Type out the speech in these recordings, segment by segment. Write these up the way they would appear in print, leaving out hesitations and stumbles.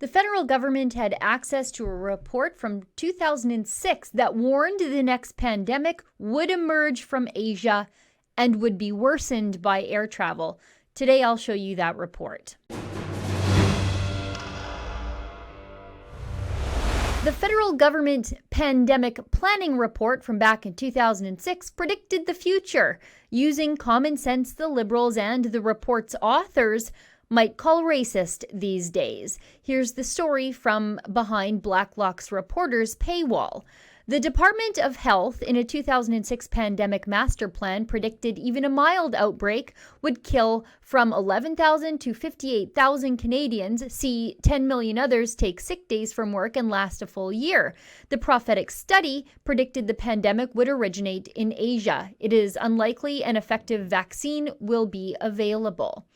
The federal government had access to a report from 2006 that warned the next pandemic would emerge from Asia and would be worsened by air travel. Today, I'll show you that report. The federal government pandemic planning report from back in 2006 predicted the future. Using common sense, the Liberals and the report's authors might call racist these days. Here's the story from behind Blacklock's reporter's paywall. The Department of Health in a 2006 pandemic master plan predicted even a mild outbreak would kill from 11,000 to 58,000 Canadians, see 10 million others take sick days from work and last a full year. The prophetic study predicted the pandemic would originate in Asia. It is unlikely an effective vaccine will be available.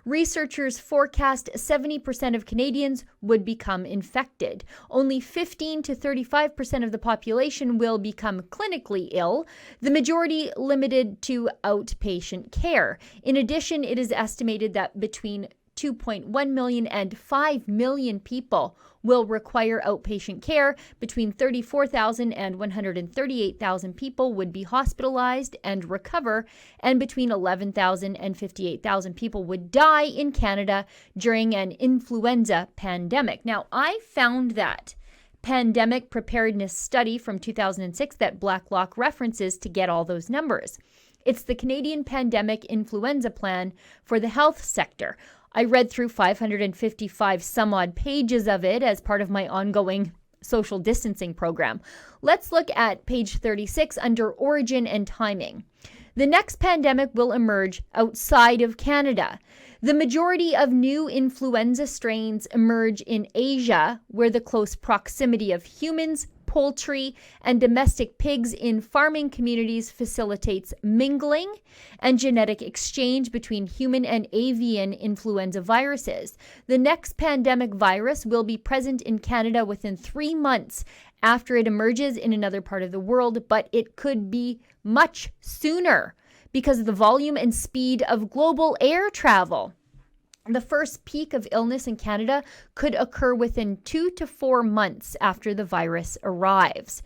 Researchers forecast 70% of Canadians would become infected. Only 15 to 35% of the population will become clinically ill, the majority limited to outpatient care. In addition, it is estimated that between 2.1 million and 5 million people will require outpatient care. Between 34,000 and 138,000 people would be hospitalized and recover, and between 11,000 and 58,000 people would die in Canada during an influenza pandemic. Now, I found that pandemic preparedness study from 2006 that Blacklock references to get all those numbers. It's the Canadian Pandemic Influenza Plan for the health sector. I read through 555 some odd pages of it as part of my ongoing social distancing program. Let's look at page 36 under Origin and Timing. The next pandemic will emerge outside of Canada. The majority of new influenza strains emerge in Asia, where the close proximity of humans, poultry, and domestic pigs in farming communities facilitates mingling and genetic exchange between human and avian influenza viruses. The next pandemic virus will be present in Canada within 3 months after it emerges in another part of the world, but it could be much sooner because of the volume and speed of global air travel. The first peak of illness in Canada could occur within 2 to 4 months after the virus arrives.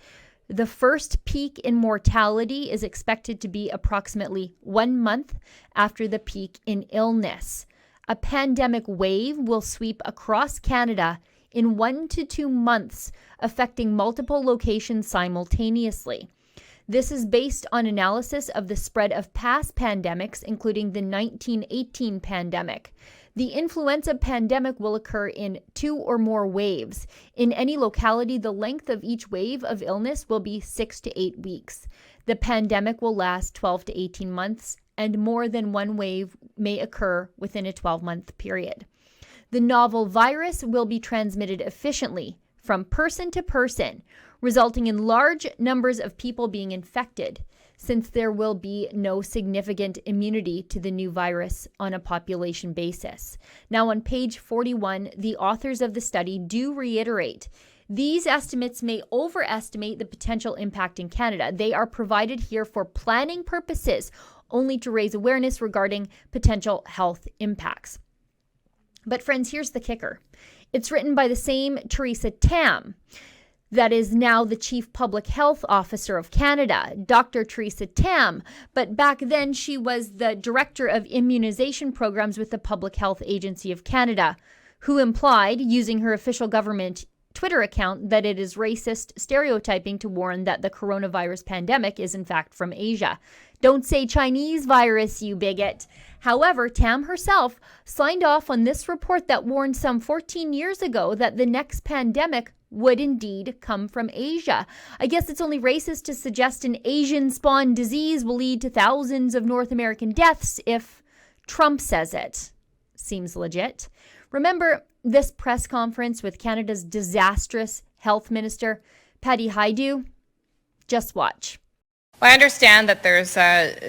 The first peak in mortality is expected to be approximately 1 month after the peak in illness. A pandemic wave will sweep across Canada in 1 to 2 months, affecting multiple locations simultaneously. This is based on analysis of the spread of past pandemics, including the 1918 pandemic. The influenza pandemic will occur in 2 or more waves. In any locality, the length of each wave of illness will be 6 to 8 weeks. The pandemic will last 12 to 18 months, and more than one wave may occur within a 12-month period. The novel virus will be transmitted efficiently from person to person, resulting in large numbers of people being infected, since there will be no significant immunity to the new virus on a population basis. Now, on page 41, the authors of the study do reiterate these estimates may overestimate the potential impact in Canada. They are provided here for planning purposes, only to raise awareness regarding potential health impacts. But friends, here's the kicker. It's written by the same Theresa Tam, that is now the Chief Public Health Officer of Canada, Dr. Theresa Tam, but back then she was the Director of Immunization Programs with the Public Health Agency of Canada, who implied, using her official government Twitter account, that it is racist stereotyping to warn that the coronavirus pandemic is in fact from Asia. Don't say Chinese virus, you bigot. However, Tam herself signed off on this report that warned some 14 years ago that the next pandemic would indeed come from Asia. I guess it's only racist to suggest an Asian-spawned disease will lead to thousands of North American deaths if Trump says it. Seems legit. Remember this press conference with Canada's disastrous health minister, Patty Hajdu? Just watch. Well, I understand that there's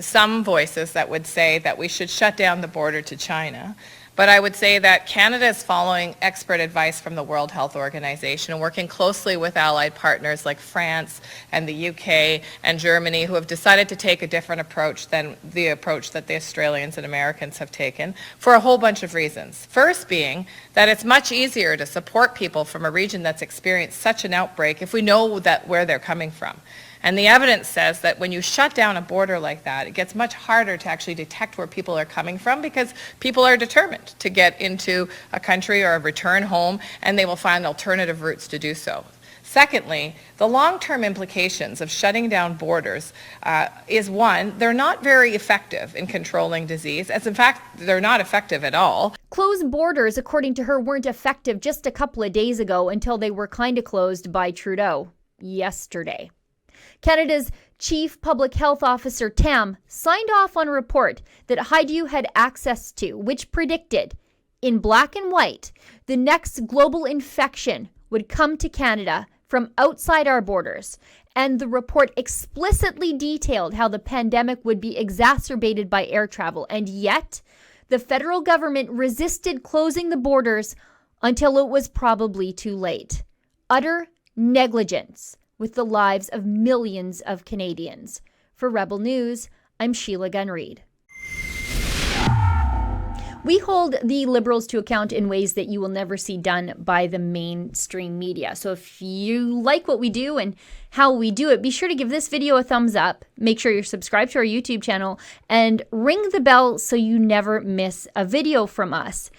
some voices that would say that we should shut down the border to China. But I would say that Canada is following expert advice from the World Health Organization and working closely with allied partners like France and the UK and Germany, who have decided to take a different approach than the approach that the Australians and Americans have taken for a whole bunch of reasons. First being that it's much easier to support people from a region that's experienced such an outbreak if we know that where they're coming from. And the evidence says that when you shut down a border like that, it gets much harder to actually detect where people are coming from, because people are determined to get into a country or return home, and they will find alternative routes to do so. Secondly, the long-term implications of shutting down borders is one, they're not very effective in controlling disease, as in fact, they're not effective at all. Closed borders, according to her, weren't effective just a couple of days ago until they were kind of closed by Trudeau yesterday. Canada's Chief Public Health Officer Tam signed off on a report that Haidu had access to, which predicted, in black and white, the next global infection would come to Canada from outside our borders. And the report explicitly detailed how the pandemic would be exacerbated by air travel. And yet, the federal government resisted closing the borders until it was probably too late. Utter negligence with the lives of millions of Canadians. For Rebel News, I'm Sheila Gunn-Reid. We hold the Liberals to account in ways that you will never see done by the mainstream media. So if you like what we do and how we do it, be sure to give this video a thumbs up. Make sure you're subscribed to our YouTube channel and ring the bell so you never miss a video from us.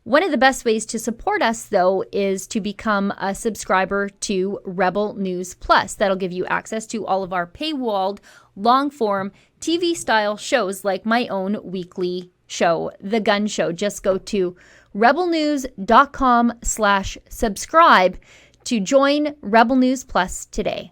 One of the best ways to support us, though, is to become a subscriber to Rebel News Plus. That'll give you access to all of our paywalled, long-form, TV-style shows like my own weekly show, The Gun Show. Just go to rebelnews.com/subscribe to join Rebel News Plus today.